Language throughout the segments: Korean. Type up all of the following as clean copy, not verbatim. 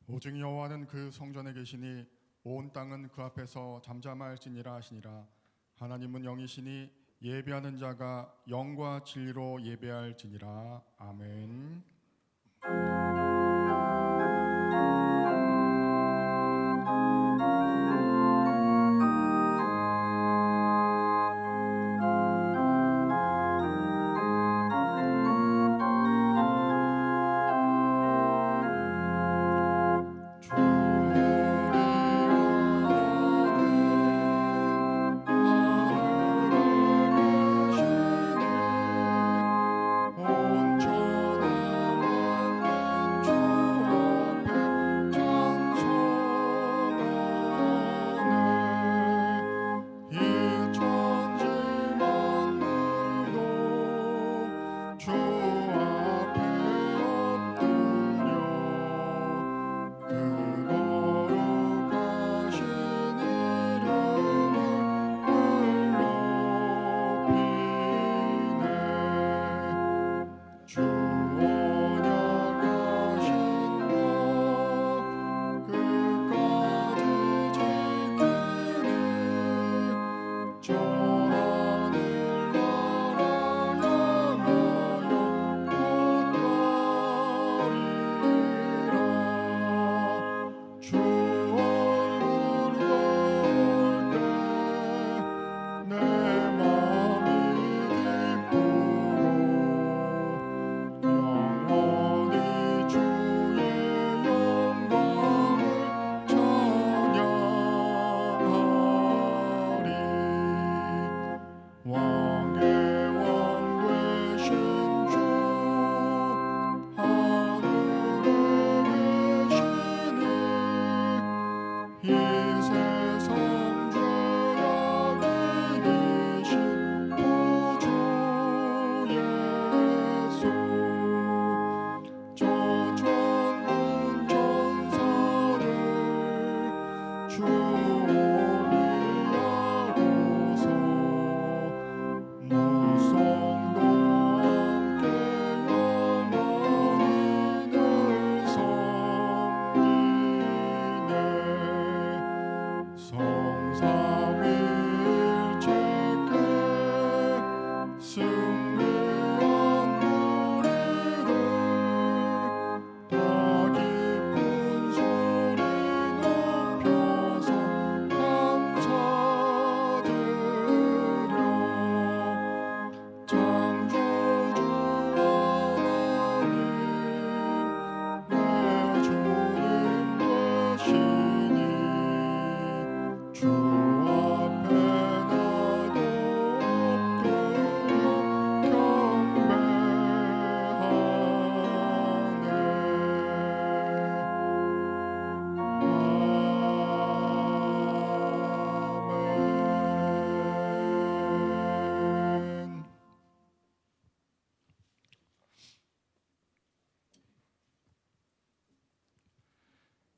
오직 여호와는 그 성전에 계시니 온 땅은 그 앞에서 잠잠할지니라 하시니라. 하나님은 영이시니 예배하는 자가 영과 진리로 예배할지니라. 아멘.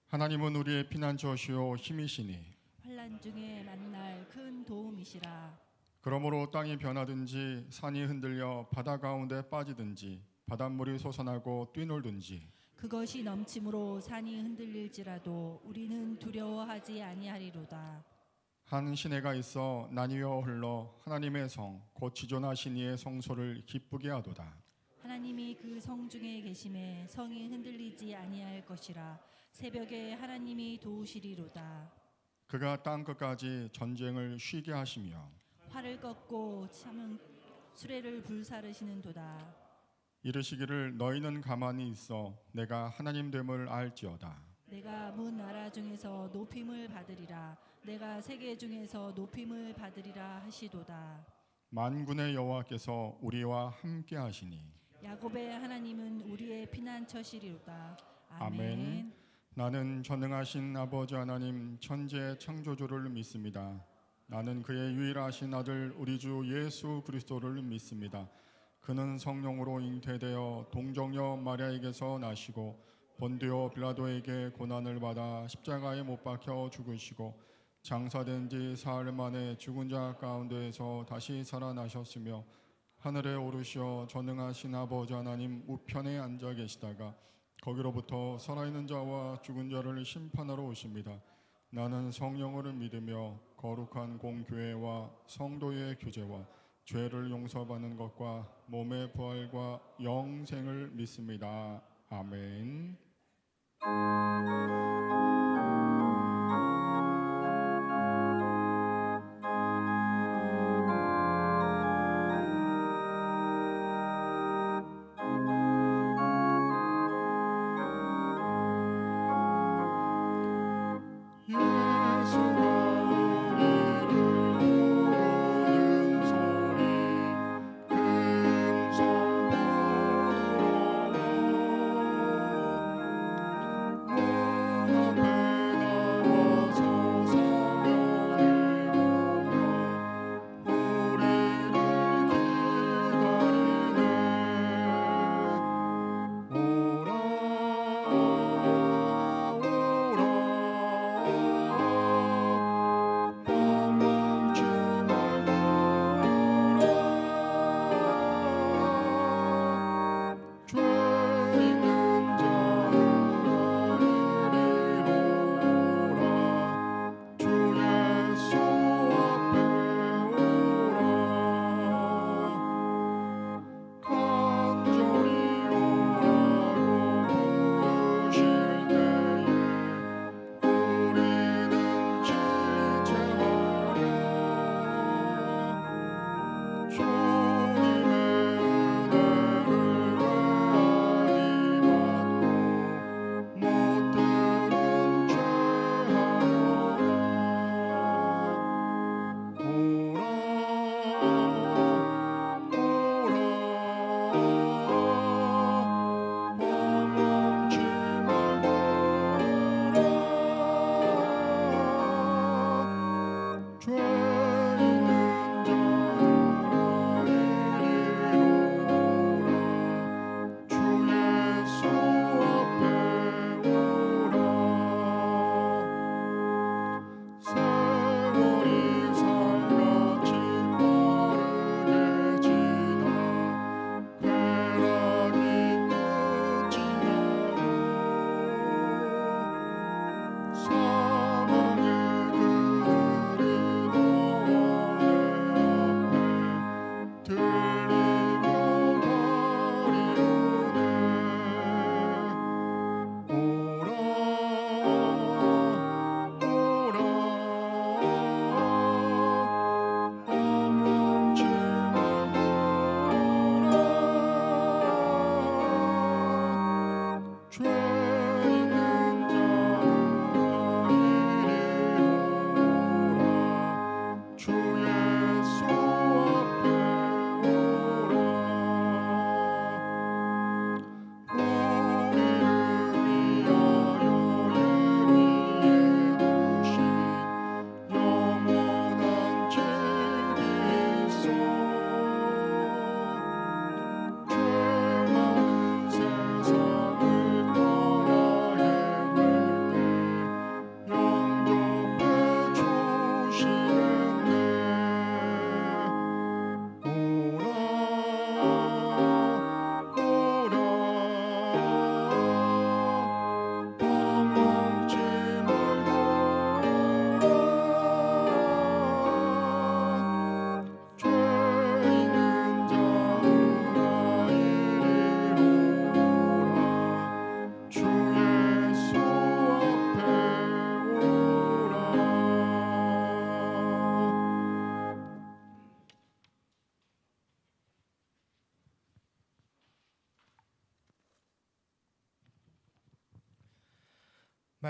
하나님은 우리의 피난처시요 힘이시니 환난 중에 만날 큰 도움이시라. 그러므로 땅이 변하든지 산이 흔들려 바다 가운데 빠지든지 바닷물이 솟아나고 뛰놀든지 그것이 넘침으로 산이 흔들릴지라도 우리는 두려워하지 아니하리로다. 한 시내가 있어 나뉘어 흘러 하나님의 성 곧 지존하신 이의 성소를 기쁘게 하도다. 하나님이 그 성 중에 계심에 성이 흔들리지 아니할 것이라. 새벽에 하나님이 도우시리로다. 그가 땅 끝까지 전쟁을 쉬게 하시며 활을 꺾고 참은 수레를 불사르시는도다. 이르시기를 너희는 가만히 있어 내가 하나님 됨을 알지어다. 내가 문 나라 중에서 높임을 받으리라. 내가 세계 중에서 높임을 받으리라 하시도다. 만군의 여호와께서 우리와 함께 하시니 야곱의 하나님은 우리의 피난처시리로다. 아멘. 나는 전능하신 아버지 하나님 천지의 창조주를 믿습니다. 나는 그의 유일하신 아들 우리 주 예수 그리스도를 믿습니다. 그는 성령으로 잉태되어 동정녀 마리아에게서 나시고 본디오 빌라도에게 고난을 받아 십자가에 못 박혀 죽으시고 장사된 지 사흘 만에 죽은 자 가운데에서 다시 살아나셨으며 하늘에 오르시어 전능하신 아버지 하나님 우편에 앉아 계시다가 거기로부터 살아있는 자와 죽은 자를 심판하러 오십니다. 나는 성령을 믿으며 거룩한 공교회와 성도의 교제와 죄를 용서받는 것과 몸의 부활과 영생을 믿습니다. 아멘.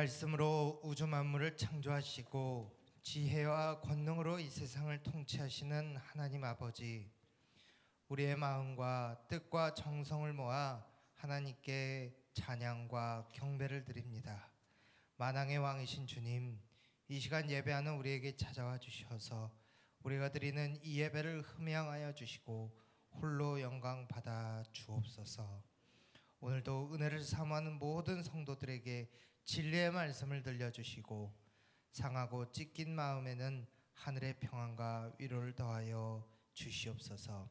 말씀으로 우주 만물을 창조하시고 지혜와 권능으로 이 세상을 통치하시는 하나님 아버지, 우리의 마음과 뜻과 정성을 모아 하나님께 찬양과 경배를 드립니다. 만왕의 왕이신 주님, 이 시간 예배하는 우리에게 찾아와 주셔서 우리가 드리는 이 예배를 흠양하여 주시고 홀로 영광 받아 주옵소서. 오늘도 은혜를 사모하는 모든 성도들에게 진리의 말씀을 들려주시고 상하고 찢긴 마음에는 하늘의 평안과 위로를 더하여 주시옵소서.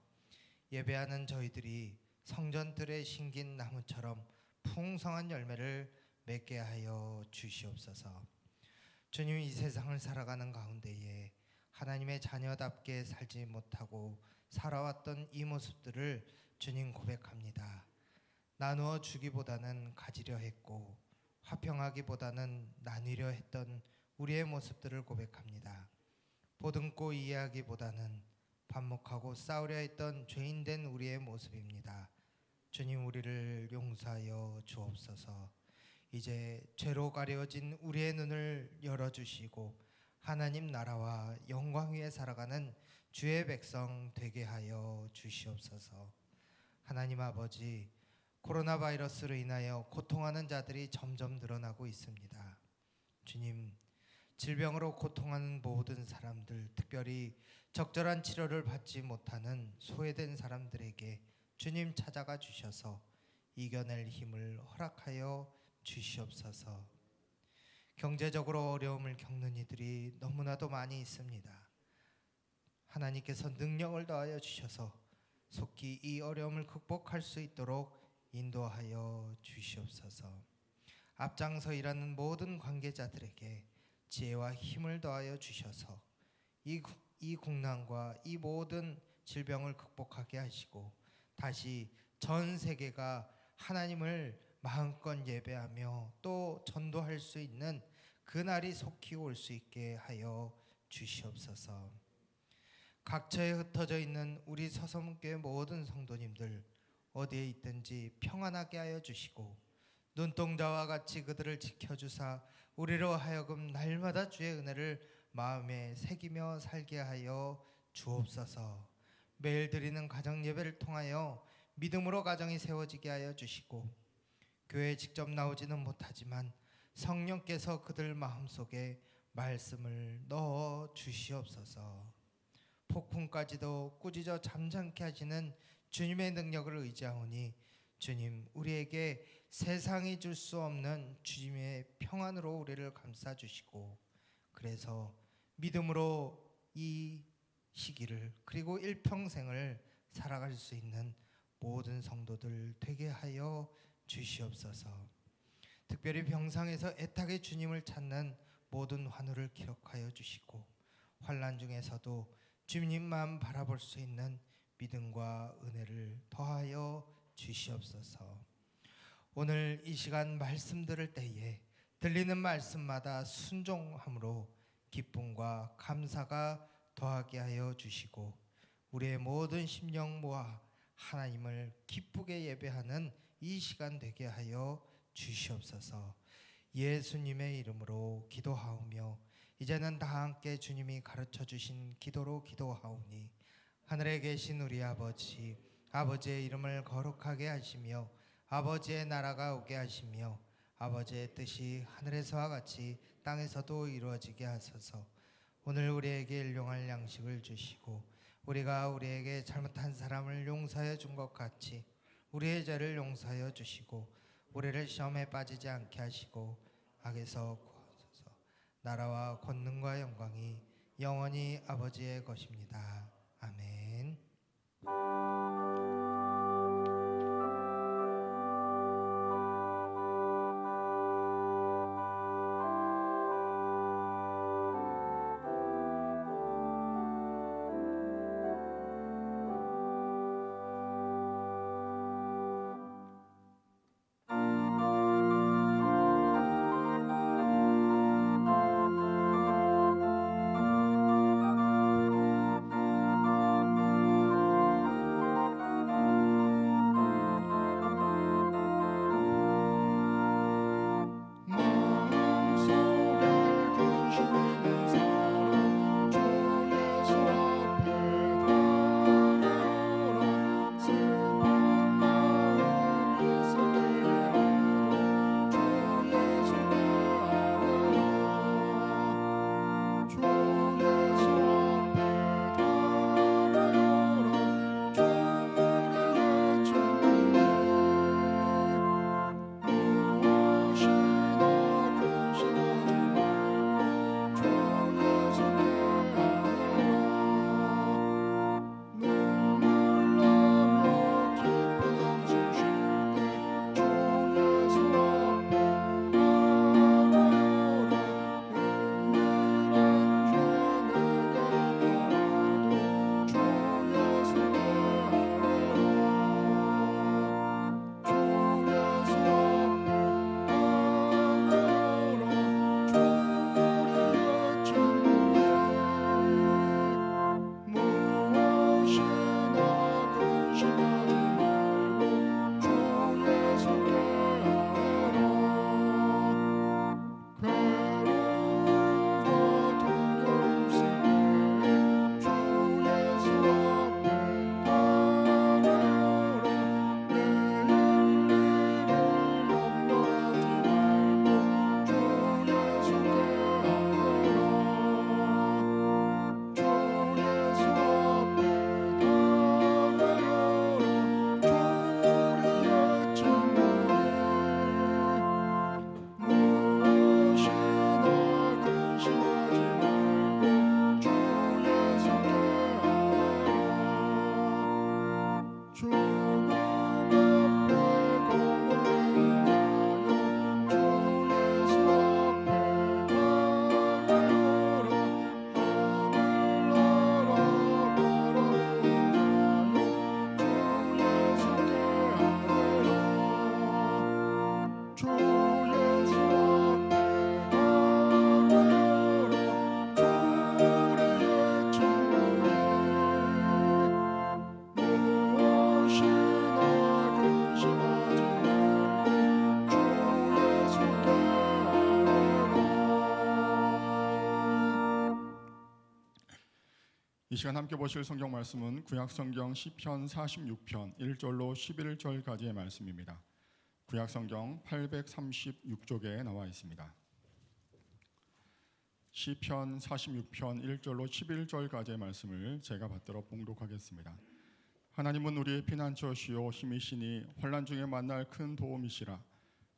예배하는 저희들이 성전들의 심긴 나무처럼 풍성한 열매를 맺게 하여 주시옵소서. 주님, 이 세상을 살아가는 가운데에 하나님의 자녀답게 살지 못하고 살아왔던 이 모습들을 주님 고백합니다. 나누어 주기보다는 가지려 했고 화평하기보다는 나누려 했던 우리의 모습들을 고백합니다. 보듬고 이해하기보다는 반목하고 싸우려 했던 죄인된 우리의 모습입니다. 주님, 우리를 용서하여 주옵소서. 이제 죄로 가려진 우리의 눈을 열어주시고 하나님 나라와 영광 위에 살아가는 주의 백성 되게 하여 주시옵소서. 하나님 아버지, 코로나 바이러스로 인하여 고통하는 자들이 점점 늘어나고 있습니다. 주님, 질병으로 고통하는 모든 사람들, 특별히 적절한 치료를 받지 못하는 소외된 사람들에게 주님 찾아가 주셔서 이겨낼 힘을 허락하여 주시옵소서. 경제적으로 어려움을 겪는 이들이 너무나도 많이 있습니다. 하나님께서 능력을 더하여 주셔서 속히 이 어려움을 극복할 수 있도록 인도하여 주시옵소서. 앞장서 일하는 모든 관계자들에게 지혜와 힘을 더하여 주셔서 이 국난과 이 모든 질병을 극복하게 하시고 다시 전 세계가 하나님을 마음껏 예배하며 또 전도할 수 있는 그날이 속히 올 수 있게 하여 주시옵소서. 각처에 흩어져 있는 우리 서섬교회 모든 성도님들 어디에 있든지 평안하게 하여 주시고 눈동자와 같이 그들을 지켜주사 우리로 하여금 날마다 주의 은혜를 마음에 새기며 살게 하여 주옵소서. 매일 드리는 가정 예배를 통하여 믿음으로 가정이 세워지게 하여 주시고 교회에 직접 나오지는 못하지만 성령께서 그들 마음속에 말씀을 넣어 주시옵소서. 폭풍까지도 꾸짖어 잠잠케 하시는 주님의 능력을 의지하오니 주님, 우리에게 세상이 줄 수 없는 주님의 평안으로 우리를 감싸주시고 그래서 믿음으로 이 시기를 그리고 일평생을 살아갈 수 있는 모든 성도들 되게 하여 주시옵소서. 특별히 병상에서 애타게 주님을 찾는 모든 환우를 기록하여 주시고 환난 중에서도 주님만 바라볼 수 있는 믿음과 은혜를 더하여 주시옵소서. 오늘 이 시간 말씀 들을 때에 들리는 말씀마다 순종함으로 기쁨과 감사가 더하게 하여 주시고 우리의 모든 심령 모아 하나님을 기쁘게 예배하는 이 시간 되게 하여 주시옵소서. 예수님의 이름으로 기도하오며 이제는 다 함께 주님이 가르쳐 주신 기도로 기도하오니 하늘에 계신 우리 아버지, 아버지의 이름을 거룩하게 하시며 아버지의 나라가 오게 하시며 아버지의 뜻이 하늘에서와 같이 땅에서도 이루어지게 하소서. 오늘 우리에게 일용할 양식을 주시고 우리가 우리에게 잘못한 사람을 용서해 준 것 같이 우리의 죄를 용서하여 주시고 우리를 시험에 빠지지 않게 하시고 악에서 구하소서. 나라와 권능과 영광이 영원히 아버지의 것입니다. 아멘. 주 예수 앞에 나가라 주의 친구니 무엇이나 근심하지 말고 주 예수께 아뢰라. 이 시간 함께 보실 성경 말씀은 구약성경 시편 46편 1절로 11절까지의 말씀입니다. 구약성경 836쪽에 나와 있습니다. 시편 46편 1절로 11절까지의 말씀을 제가 받들어 봉독하겠습니다. 하나님은 우리의 피난처시요 힘이시니 환난 중에 만날 큰 도움이시라.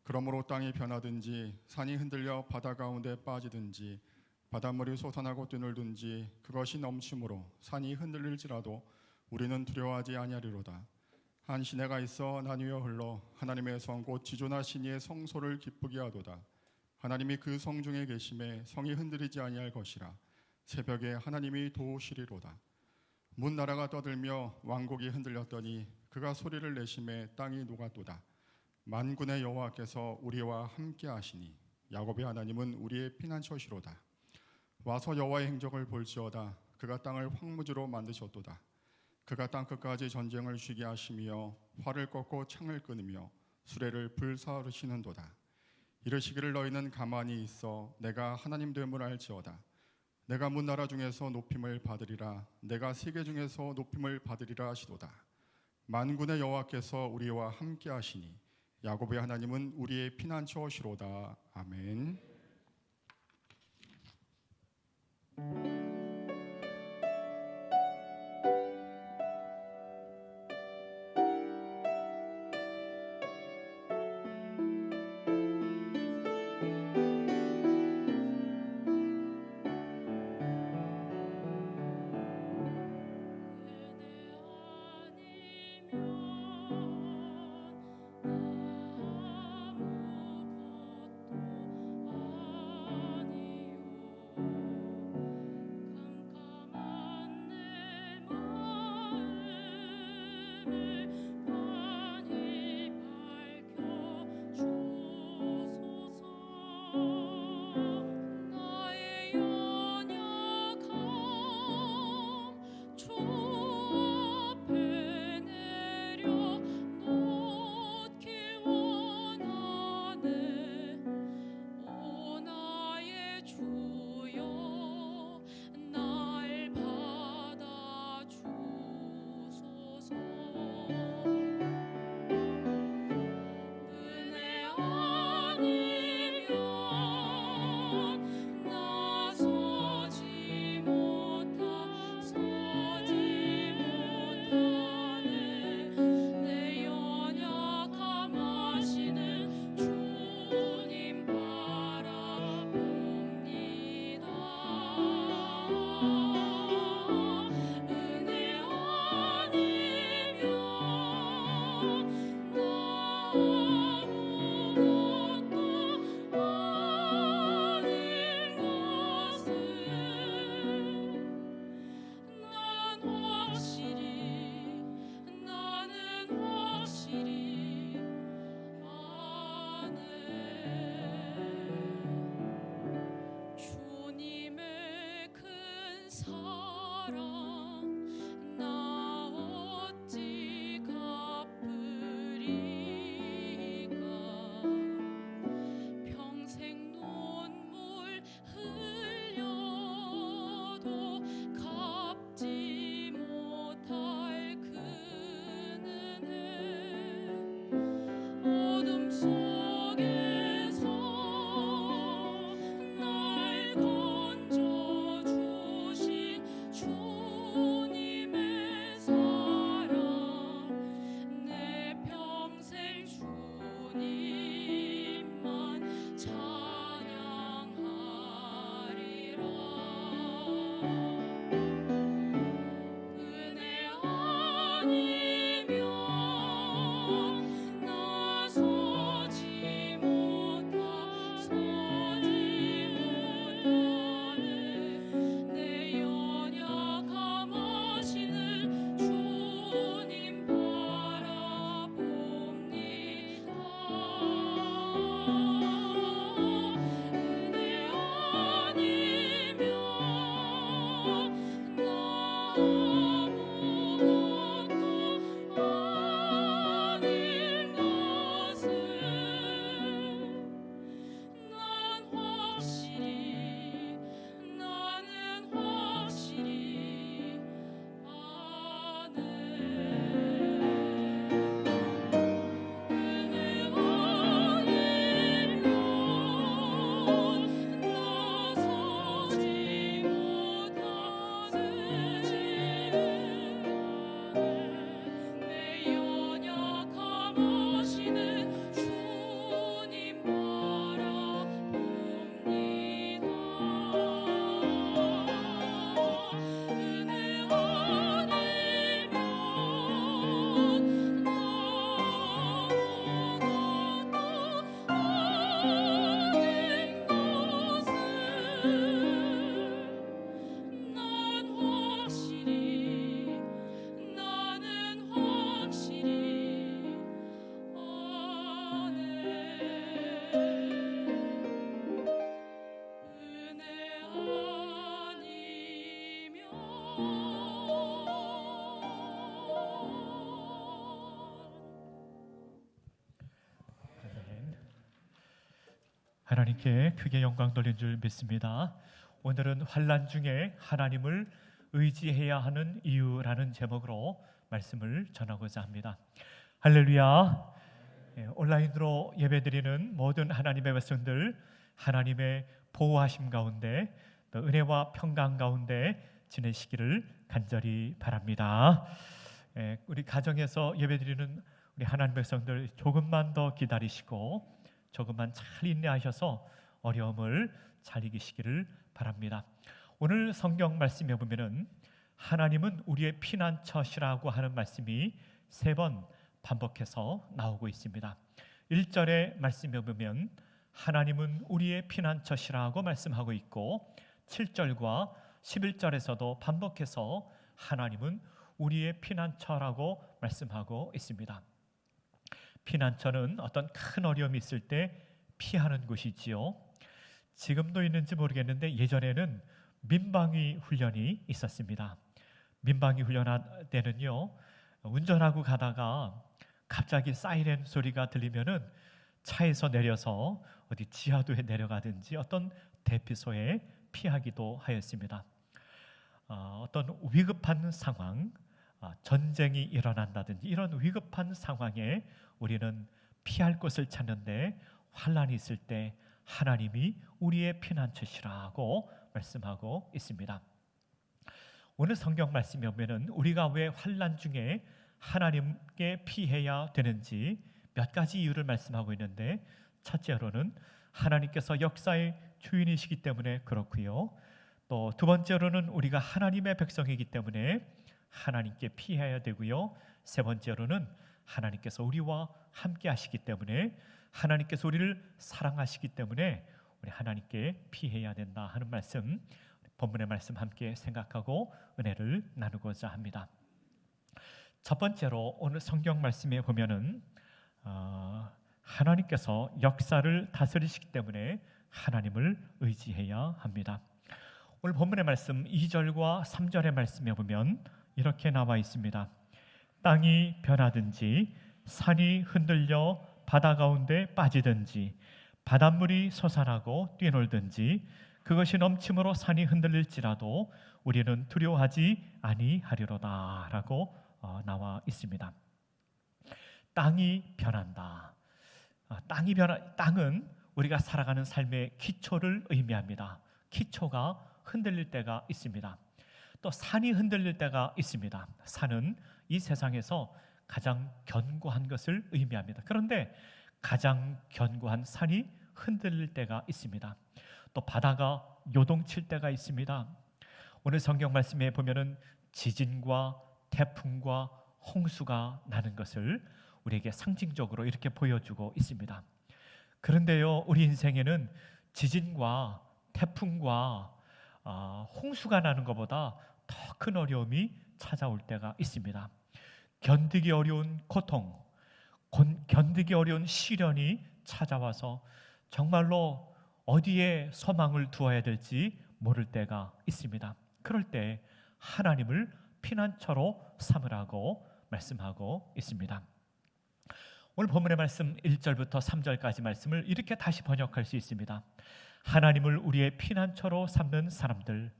그러므로 땅이 변하든지 산이 흔들려 바다 가운데 빠지든지 바닷물이 솟아나고 뛰놀든지 그것이 넘침으로 산이 흔들릴지라도 우리는 두려워하지 아니하리로다. 한 시내가 있어 나뉘어 흘러 하나님의 성 곧 지존하신 이의 성소를 기쁘게 하도다. 하나님이 그 성 중에 계심에 성이 흔들리지 아니할 것이라. 새벽에 하나님이 도우시리로다. 문 나라가 떠들며 왕국이 흔들렸더니 그가 소리를 내심에 땅이 녹았도다. 만군의 여호와께서 우리와 함께 하시니 야곱의 하나님은 우리의 피난처시로다. 와서 여호와의 행적을 볼지어다. 그가 땅을 황무지로 만드셨도다. 그가 땅끝까지 전쟁을 쉬게 하시며 활을 꺾고 창을 끊으며 수레를 불사르시는도다. 이르시기를 너희는 가만히 있어 내가 하나님 됨을 알지어다. 내가 문 나라 중에서 높임을 받으리라. 내가 세계 중에서 높임을 받으리라 하시도다. 만군의 여호와께서 우리와 함께 하시니 야곱의 하나님은 우리의 피난처시로다. 아멘. 주 하나님께 크게 영광 돌린 줄 믿습니다. 오늘은 환난 중에 하나님을 의지해야 하는 이유라는 제목으로 말씀을 전하고자 합니다. 할렐루야. 온라인으로 예배드리는 모든 하나님의 백성들, 하나님의 보호하심 가운데 또 은혜와 평강 가운데 지내시기를 간절히 바랍니다. 우리 가정에서 예배드리는 우리 하나님 백성들 조금만 더 기다리시고 조금만 잘 인내하셔서 어려움을 잘 이기시기를 바랍니다. 오늘 성경 말씀에 보면은 하나님은 우리의 피난처시라고 하는 말씀이 3번 반복해서 나오고 있습니다. 1절의 말씀에 보면 하나님은 우리의 피난처시라고 말씀하고 있고 7절과 11절에서도 반복해서 하나님은 우리의 피난처라고 말씀하고 있습니다. 피난처는 어떤 큰 어려움이 있을 때 피하는 곳이지요. 지금도 있는지 모르겠는데 예전에는 민방위 훈련이 있었습니다. 민방위 훈련할 때는요, 운전하고 가다가 갑자기 사이렌 소리가 들리면은 차에서 내려서 어디 지하도에 내려가든지 어떤 대피소에 피하기도 하였습니다. 어떤 위급한 상황, 전쟁이 일어난다든지 이런 위급한 상황에 우리는 피할 곳을 찾는데 환난이 있을 때 하나님이 우리의 피난처시라고 말씀하고 있습니다. 오늘 성경 말씀에 보면은 우리가 왜 환난 중에 하나님께 피해야 되는지 몇 가지 이유를 말씀하고 있는데, 첫째로는 하나님께서 역사의 주인이시기 때문에 그렇고요. 또 두 번째로는 우리가 하나님의 백성이기 때문에 하나님께 피해야 되고요. 세 번째로는 하나님께서 우리와 함께 하시기 때문에, 하나님께서 우리를 사랑하시기 때문에 우리 하나님께 피해야 된다 하는 말씀, 본문의 말씀 함께 생각하고 은혜를 나누고자 합니다. 첫 번째로 오늘 성경 말씀에 보면은 하나님께서 역사를 다스리시기 때문에 하나님을 의지해야 합니다. 오늘 본문의 말씀 2절과 3절의 말씀에 보면 이렇게 나와 있습니다. 땅이 변하든지 산이 흔들려 바다 가운데 빠지든지 바닷물이 솟아나고 뛰놀든지 그것이 넘침으로 산이 흔들릴지라도 우리는 두려워하지 아니하리로다 라고 나와 있습니다. 땅이 변한다. 땅은 우리가 살아가는 삶의 기초를 의미합니다. 기초가 흔들릴 때가 있습니다. 또 산이 흔들릴 때가 있습니다. 산은 이 세상에서 가장 견고한 것을 의미합니다. 그런데 가장 견고한 산이 흔들릴 때가 있습니다. 또 바다가 요동칠 때가 있습니다. 오늘 성경 말씀에 보면은 지진과 태풍과 홍수가 나는 것을 우리에게 상징적으로 이렇게 보여주고 있습니다. 그런데요, 우리 인생에는 지진과 태풍과 홍수가 나는 것보다 더 큰 어려움이 찾아올 때가 있습니다. 견디기 어려운 고통, 견디기 어려운 시련이 찾아와서 정말로 어디에 소망을 두어야 될지 모를 때가 있습니다. 그럴 때 하나님을 피난처로 삼으라고 말씀하고 있습니다. 오늘 본문의 말씀 1절부터 3절까지 말씀을 이렇게 다시 번역할 수 있습니다. 하나님을 우리의 피난처로 삼는 사람들,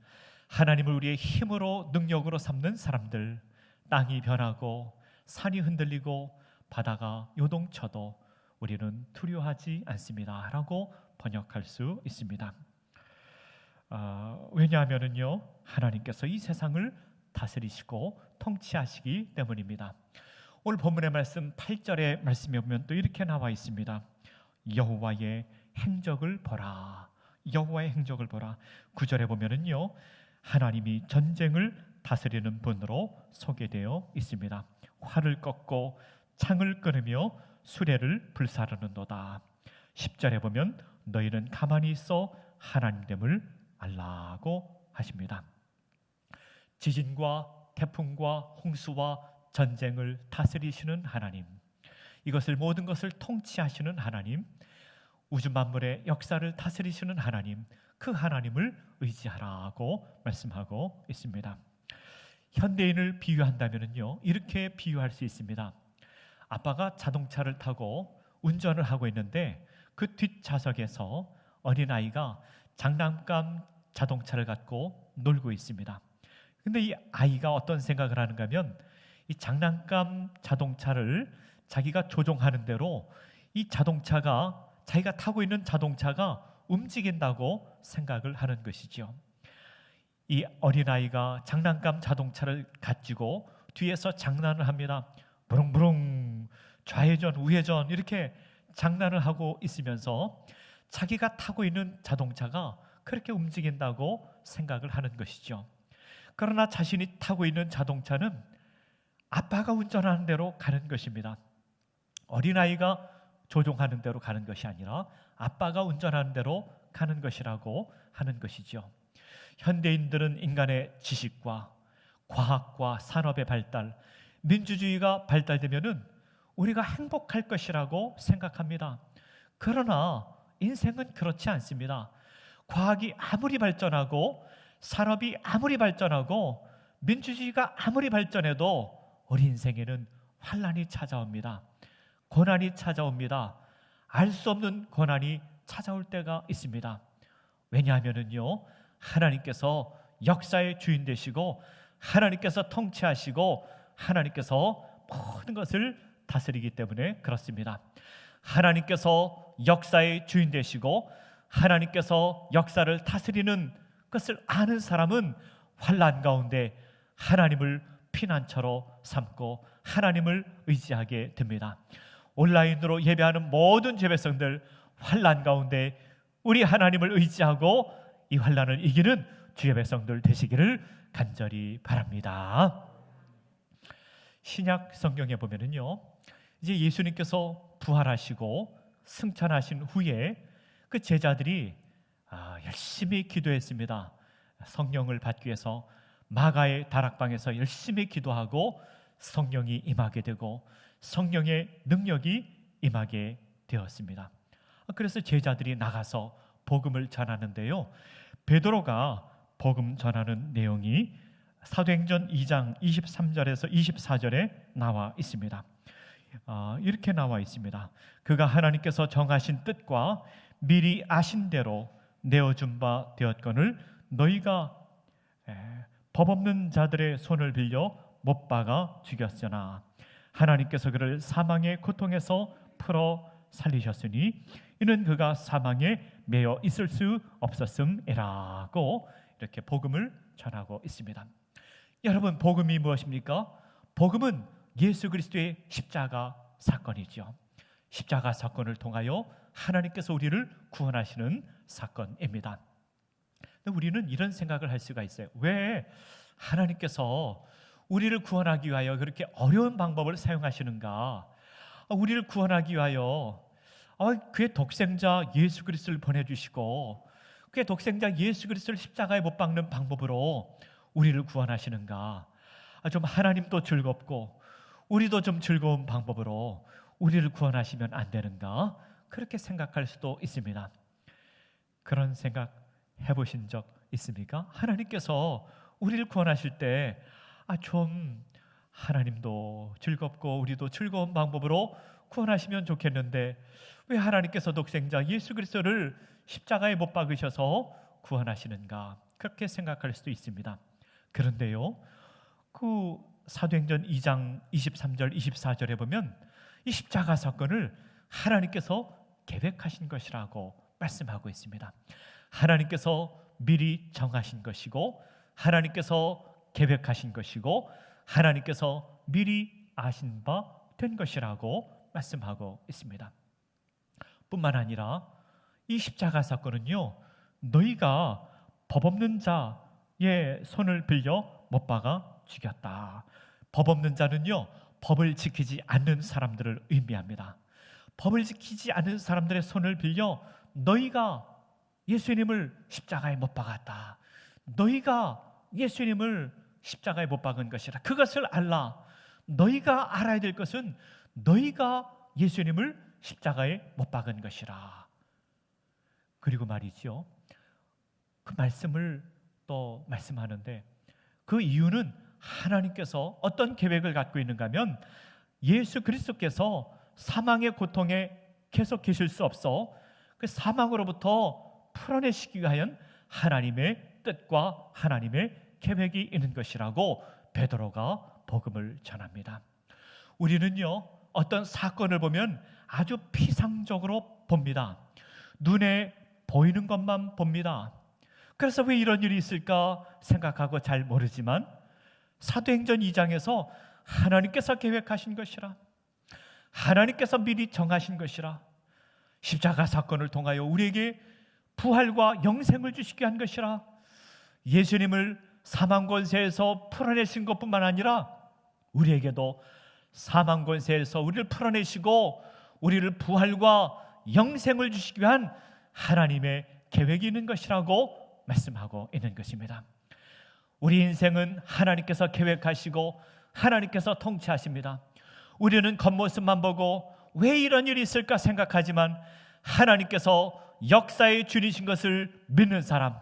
하나님을 우리의 힘으로 능력으로 삼는 사람들, 땅이 변하고 산이 흔들리고 바다가 요동쳐도 우리는 두려워하지 않습니다 라고 번역할 수 있습니다. 왜냐하면은요, 하나님께서 이 세상을 다스리시고 통치하시기 때문입니다. 오늘 본문의 말씀 8절의 말씀에 보면 또 이렇게 나와 있습니다. 여호와의 행적을 보라. 여호와의 행적을 보라. 9절에 보면은요, 하나님이 전쟁을 다스리는 분으로 소개되어 있습니다. 활을 꺾고 창을 끊으며 수레를 불사르는도다. 10절에 보면 너희는 가만히 있어 하나님됨을 알라고 하십니다. 지진과 태풍과 홍수와 전쟁을 다스리시는 하나님, 이것을 모든 것을 통치하시는 하나님, 우주 만물의 역사를 다스리시는 하나님, 그 하나님을 의지하라고 말씀하고 있습니다. 현대인을 비유한다면요, 이렇게 비유할 수 있습니다. 아빠가 자동차를 타고 운전을 하고 있는데 그 뒷좌석에서 어린아이가 장난감 자동차를 갖고 놀고 있습니다. 근데 이 아이가 어떤 생각을 하는가 하면 이 장난감 자동차를 자기가 조종하는 대로 이 자동차가, 자기가 타고 있는 자동차가 움직인다고 생각을 하는 것이죠. 이 어린아이가 장난감 자동차를 가지고 뒤에서 장난을 합니다. 부릉부릉 좌회전 우회전 이렇게 장난을 하고 있으면서 자기가 타고 있는 자동차가 그렇게 움직인다고 생각을 하는 것이죠. 그러나 자신이 타고 있는 자동차는 아빠가 운전하는 대로 가는 것입니다. 어린아이가 조종하는 대로 가는 것이 아니라 아빠가 운전하는 대로 가는 것이라고 하는 것이죠. 현대인들은 인간의 지식과 과학과 산업의 발달, 민주주의가 발달되면은 우리가 행복할 것이라고 생각합니다. 그러나 인생은 그렇지 않습니다. 과학이 아무리 발전하고 산업이 아무리 발전하고 민주주의가 아무리 발전해도 우리 인생에는 환난이 찾아옵니다. 고난이 찾아옵니다. 알 수 없는 고난이 찾아올 때가 있습니다. 왜냐하면은요, 하나님께서 역사의 주인 되시고 하나님께서 통치하시고 하나님께서 모든 것을 다스리기 때문에 그렇습니다. 하나님께서 역사의 주인 되시고 하나님께서 역사를 다스리는 것을 아는 사람은 환난 가운데 하나님을 피난처로 삼고 하나님을 의지하게 됩니다. 온라인으로 예배하는 모든 예배성들, 환난 가운데 우리 하나님을 의지하고 이 환난을 이기는 주의 백성들 되시기를 간절히 바랍니다. 신약 성경에 보면은요, 이제 예수님께서 부활하시고 승천하신 후에 그 제자들이 열심히 기도했습니다. 성령을 받기 위해서 마가의 다락방에서 열심히 기도하고 성령이 임하게 되고 성령의 능력이 임하게 되었습니다. 그래서 제자들이 나가서 복음을 전하는데요, 베드로가 복음 전하는 내용이 사도행전 2장 23절에서 24절에 나와 있습니다. 이렇게 나와 있습니다. 그가 하나님께서 정하신 뜻과 미리 아신 대로 내어준 바 되었거늘 너희가 법 없는 자들의 손을 빌려 못 박아 죽였으나 하나님께서 그를 사망의 고통에서 풀어 살리셨으니 이는 그가 사망에 매여 있을 수 없었음이라고 이렇게 복음을 전하고 있습니다. 여러분, 복음이 무엇입니까? 복음은 예수 그리스도의 십자가 사건이죠. 십자가 사건을 통하여 하나님께서 우리를 구원하시는 사건입니다. 우리는 이런 생각을 할 수가 있어요. 왜 하나님께서 우리를 구원하기 위하여 그렇게 어려운 방법을 사용하시는가? 우리를 구원하기 위하여 그의 독생자 예수 그리스도를 보내주시고 그의 독생자 예수 그리스도를 십자가에 못 박는 방법으로 우리를 구원하시는가? 좀 하나님도 즐겁고 우리도 좀 즐거운 방법으로 우리를 구원하시면 안 되는가? 그렇게 생각할 수도 있습니다. 그런 생각 해보신 적 있습니까? 하나님께서 우리를 구원하실 때 좀 하나님도 즐겁고 우리도 즐거운 방법으로 구원하시면 좋겠는데 왜 하나님께서 독생자 예수 그리스도를 십자가에 못 박으셔서 구원하시는가? 그렇게 생각할 수도 있습니다. 그런데요, 그 사도행전 2장 23절 24절에 보면 이 십자가 사건을 하나님께서 계획하신 것이라고 말씀하고 있습니다. 하나님께서 미리 정하신 것이고 하나님께서 계획하신 것이고 하나님께서 미리 아신 바 된 것이라고 말씀하고 있습니다. 뿐만 아니라 이 십자가 사건은요, 너희가 법 없는 자의 손을 빌려 못 박아 죽였다. 법 없는 자는요, 법을 지키지 않는 사람들을 의미합니다. 법을 지키지 않는 사람들의 손을 빌려 너희가 예수님을 십자가에 못 박았다. 너희가 예수님을 십자가에 못 박은 것이라. 그것을 알라. 너희가 알아야 될 것은 너희가 예수님을 십자가에 못 박은 것이라. 그리고 말이죠, 그 말씀을 또 말씀하는데 그 이유는 하나님께서 어떤 계획을 갖고 있는가 하면 예수 그리스도께서 사망의 고통에 계속 계실 수 없어 그 사망으로부터 풀어내시기 위한 하나님의 뜻과 하나님의 계획이 있는 것이라고 베드로가 복음을 전합니다. 우리는요, 어떤 사건을 보면 아주 피상적으로 봅니다. 눈에 보이는 것만 봅니다. 그래서 왜 이런 일이 있을까 생각하고 잘 모르지만 사도행전 2장에서 하나님께서 계획하신 것이라, 하나님께서 미리 정하신 것이라, 십자가 사건을 통하여 우리에게 부활과 영생을 주시게 한 것이라, 예수님을 사망 권세에서 풀어내신 것뿐만 아니라 우리에게도 사망 권세에서 우리를 풀어내시고 우리를 부활과 영생을 주시기 위한 하나님의 계획이 있는 것이라고 말씀하고 있는 것입니다. 우리 인생은 하나님께서 계획하시고 하나님께서 통치하십니다. 우리는 겉모습만 보고 왜 이런 일이 있을까 생각하지만 하나님께서 역사의 주이신 것을 믿는 사람,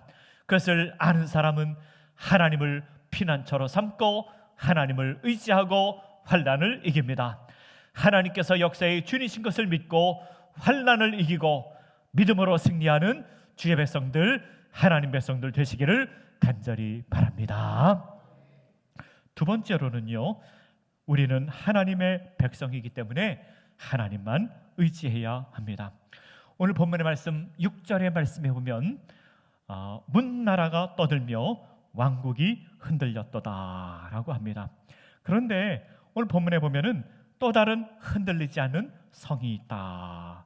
그것을 아는 사람은 하나님을 피난처로 삼고 하나님을 의지하고 환난을 이깁니다. 하나님께서 역사의 주이신 것을 믿고 환난을 이기고 믿음으로 승리하는 주의 백성들, 하나님 백성들 되시기를 간절히 바랍니다. 두 번째로는요, 우리는 하나님의 백성이기 때문에 하나님만 의지해야 합니다. 오늘 본문의 말씀 6절의 말씀에 보면 문나라가 떠들며 왕국이 흔들렸도다 라고 합니다. 그런데 오늘 본문에 보면은 또 다른 흔들리지 않는 성이 있다.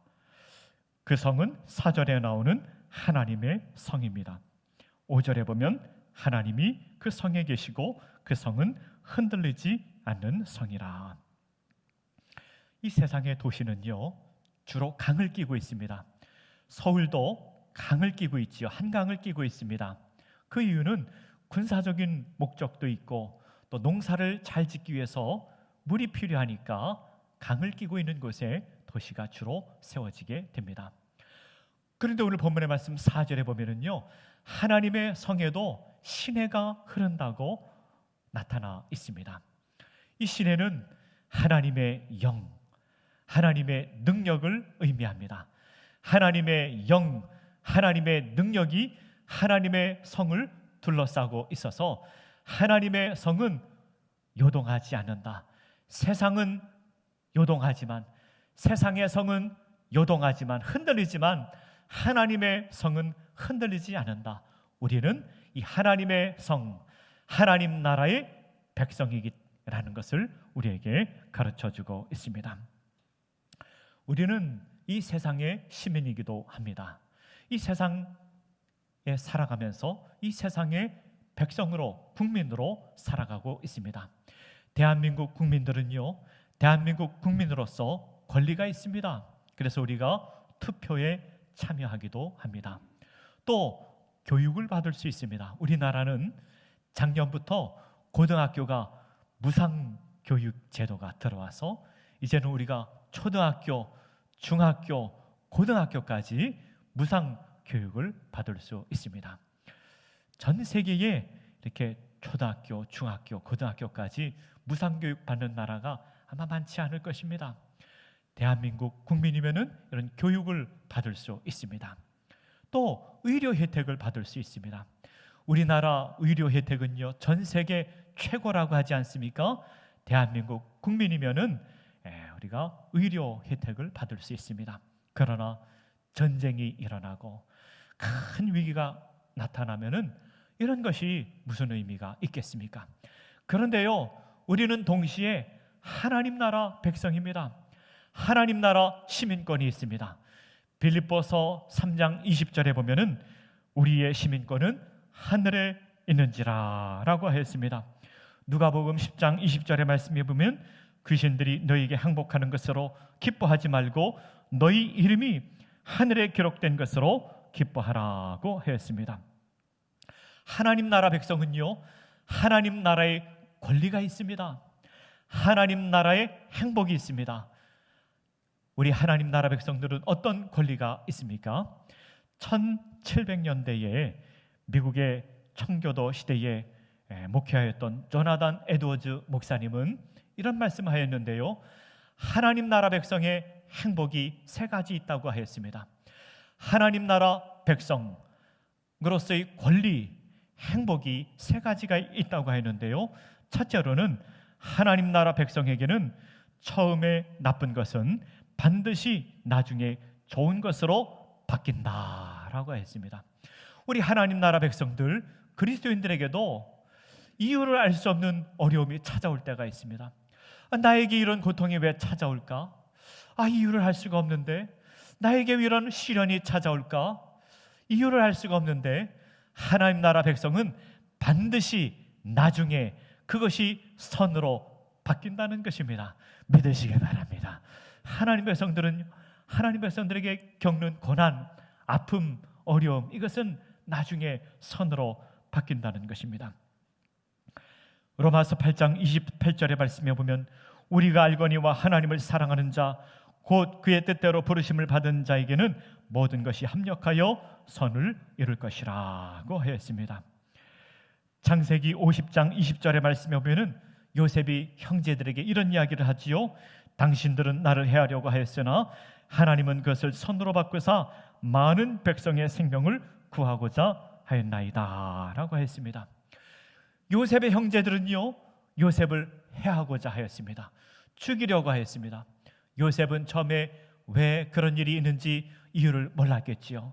그 성은 4절에 나오는 하나님의 성입니다. 5절에 보면 하나님이 그 성에 계시고 그 성은 흔들리지 않는 성이라. 이 세상의 도시는요, 주로 강을 끼고 있습니다. 서울도 강을 끼고 있지요. 한강을 끼고 있습니다. 그 이유는 군사적인 목적도 있고 또 농사를 잘 짓기 위해서 물이 필요하니까 강을 끼고 있는 곳에 도시가 주로 세워지게 됩니다. 그런데 오늘 본문의 말씀 4절에 보면은요, 하나님의 성에도 시내가 흐른다고 나타나 있습니다. 이 시내는 하나님의 영, 하나님의 능력을 의미합니다. 하나님의 영, 하나님의 능력이 하나님의 성을 둘러싸고 있어서 하나님의 성은 요동하지 않는다. 세상은 요동하지만, 세상의 성은 요동하지만 흔들리지만 하나님의 성은 흔들리지 않는다. 우리는 이 하나님의 성, 하나님 나라의 백성이라는 것을 우리에게 가르쳐주고 있습니다. 우리는 이 세상의 시민이기도 합니다. 이 세상에 살아가면서 이 세상의 백성으로, 국민으로 살아가고 있습니다. 대한민국 국민들은요, 대한민국 국민으로서 권리가 있습니다. 그래서 우리가 투표에 참여하기도 합니다. 또 교육을 받을 수 있습니다. 우리나라는 작년부터 고등학교가 무상교육 제도가 들어와서 이제는 우리가 초등학교, 중학교, 고등학교까지 무상교육을 받을 수 있습니다. 전 세계에 이렇게 초등학교, 중학교, 고등학교까지 무상교육 받는 나라가 아마 많지 않을 것입니다. 대한민국 국민이면은 이런 교육을 받을 수 있습니다. 또 의료 혜택을 받을 수 있습니다. 우리나라 의료 혜택은요, 전 세계 최고라고 하지 않습니까? 대한민국 국민이면은 우리가 의료 혜택을 받을 수 있습니다. 그러나 전쟁이 일어나고 큰 위기가 나타나면은 이런 것이 무슨 의미가 있겠습니까? 그런데요, 우리는 동시에 하나님 나라 백성입니다. 하나님 나라 시민권이 있습니다. 빌립보서 3장 20절에 보면은 우리의 시민권은 하늘에 있는지라 라고 하였습니다. 누가복음 10장 20절의 말씀에 보면 귀신들이 너희에게 항복하는 것으로 기뻐하지 말고 너희 이름이 하늘에 기록된 것으로 기뻐하라고 하였습니다. 하나님 나라 백성은요, 하나님 나라의 권리가 있습니다. 하나님 나라의 행복이 있습니다. 우리 하나님 나라 백성들은 어떤 권리가 있습니까? 1700년대에 미국의 청교도 시대에 목회하였던 조나단 에드워즈 목사님은 이런 말씀하였는데요, 하나님 나라 백성의 행복이 세 가지 있다고 하였습니다. 하나님 나라 백성으로서의 권리, 행복이 세 가지가 있다고 하는데요. 첫째로는 하나님 나라 백성에게는 처음에 나쁜 것은 반드시 나중에 좋은 것으로 바뀐다라고 했습니다. 우리 하나님 나라 백성들, 그리스도인들에게도 이유를 알 수 없는 어려움이 찾아올 때가 있습니다. 나에게 이런 고통이 왜 찾아올까? 이유를 알 수가 없는데. 나에게 왜 이런 시련이 찾아올까? 이유를 알 수가 없는데 하나님 나라 백성은 반드시 나중에 그것이 선으로 바뀐다는 것입니다. 믿으시기 바랍니다. 하나님 백성들에게 겪는 고난, 아픔, 어려움, 이것은 나중에 선으로 바뀐다는 것입니다. 로마서 8장 28절의 말씀에 보면 우리가 알거니와 하나님을 사랑하는 자 곧 그의 뜻대로 부르심을 받은 자에게는 모든 것이 합력하여 선을 이룰 것이라고 하였습니다. 창세기 50장 20절의 말씀에 보면 요셉이 형제들에게 이런 이야기를 하지요. 당신들은 나를 해하려고 하였으나 하나님은 그것을 선으로 바꾸사 많은 백성의 생명을 구하고자 하였나이다 라고 했습니다. 요셉의 형제들은요, 요셉을 해하고자 하였습니다. 죽이려고 하였습니다. 요셉은 처음에 왜 그런 일이 있는지 이유를 몰랐겠지요.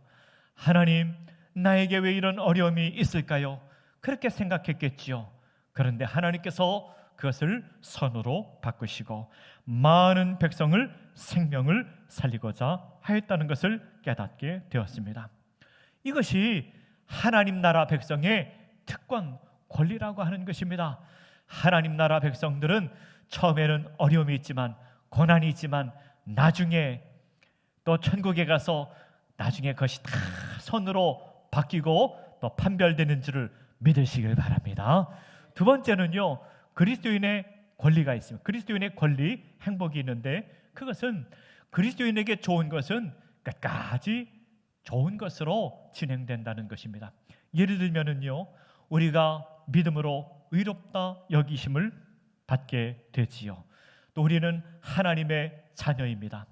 하나님, 나에게 왜 이런 어려움이 있을까요? 그렇게 생각했겠지요. 그런데 하나님께서 그것을 선으로 바꾸시고 많은 백성을 생명을 살리고자 하였다는 것을 깨닫게 되었습니다. 이것이 하나님 나라 백성의 특권, 권리라고 하는 것입니다. 하나님 나라 백성들은 처음에는 어려움이 있지만, 고난이 있지만 나중에 또 천국에 가서 나중에 그것이 다 선으로 바뀌고 또 판별되는 줄을 믿으시길 바랍니다. 두 번째는요, 그리스도인의 권리가 있습니다. 그리스도인의 권리, 행복이 있는데 그것은 그리스도인에게 좋은 것은 끝까지 좋은 것으로 진행된다는 것입니다. 예를 들면은요, 우리가 믿음으로 의롭다 여기심을 받게 되지요. 또 우리는 하나님의 자녀입니다.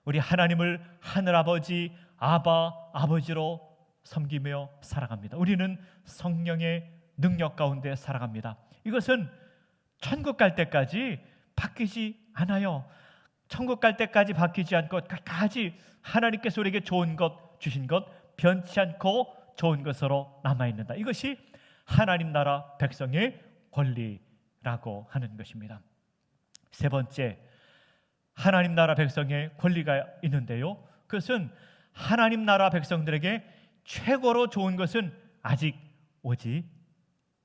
우리 하나님을 하늘아버지, 아버지로 섬기며 살아갑니다. 우리는 성령의 능력 가운데 살아갑니다. 이것은 천국 갈 때까지 바뀌지 않아요. 천국 갈 때까지 바뀌지 않고 끝까지 하나님께서 우리에게 좋은 것 주신 것 변치 않고 좋은 것으로 남아있는다. 이것이 하나님 나라 백성의 권리라고 하는 것입니다. 세 번째, 하나님 나라 백성의 권리가 있는데요, 그것은 하나님 나라 백성들에게 최고로 좋은 것은 아직 오지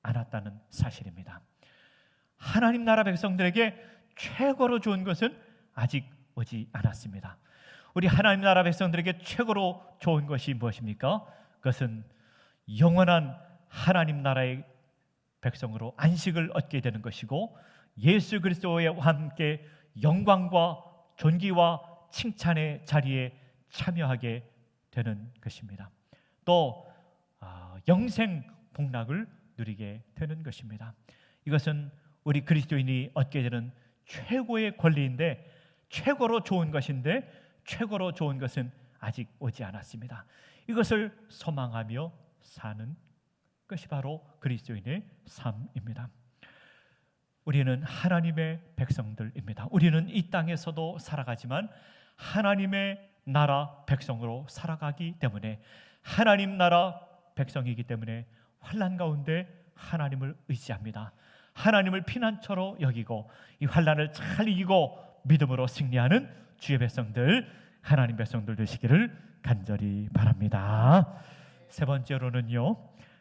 않았다는 사실입니다. 하나님 나라 백성들에게 최고로 좋은 것은 아직 오지 않았습니다. 우리 하나님 나라 백성들에게 최고로 좋은 것이 무엇입니까? 그것은 영원한 하나님 나라의 백성으로 안식을 얻게 되는 것이고 예수 그리스도와 함께 영광과 존귀와 칭찬의 자리에 참여하게 되는 것입니다. 또 영생 복락을 누리게 되는 것입니다. 이것은 우리 그리스도인이 얻게 되는 최고의 권리인데, 최고로 좋은 것인데 최고로 좋은 것은 아직 오지 않았습니다. 이것을 소망하며 사는 것이 바로 그리스도인의 삶입니다. 우리는 하나님의 백성들입니다. 우리는 이 땅에서도 살아가지만 하나님의 나라 백성으로 살아가기 때문에, 하나님 나라 백성이기 때문에 환난 가운데 하나님을 의지합니다. 하나님을 피난처로 여기고 이 환난을 잘 이기고 믿음으로 승리하는 주의 백성들, 하나님 백성들 되시기를 간절히 바랍니다. 세 번째로는요,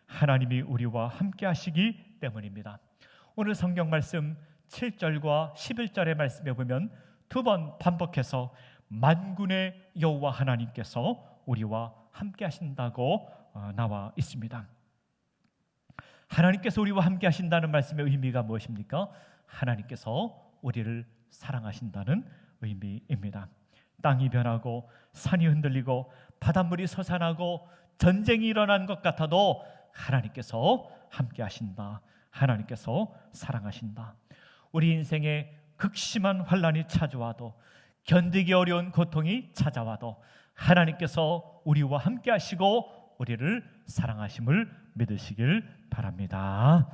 하나님이 우리와 함께 하시기 때문입니다. 오늘 성경 말씀 7절과 11절의 말씀에 보면 두 번 반복해서 만군의 여호와 하나님께서 우리와 함께 하신다고 나와 있습니다. 하나님께서 우리와 함께 하신다는 말씀의 의미가 무엇입니까? 하나님께서 우리를 사랑하신다는 의미입니다. 땅이 변하고 산이 흔들리고 바닷물이 솟아나고 전쟁이 일어난 것 같아도 하나님께서 함께 하신다. 하나님께서 사랑하신다. 우리 인생에 극심한 환난이 찾아와도, 견디기 어려운 고통이 찾아와도 하나님께서 우리와 함께 하시고 우리를 사랑하심을 믿으시길 바랍니다.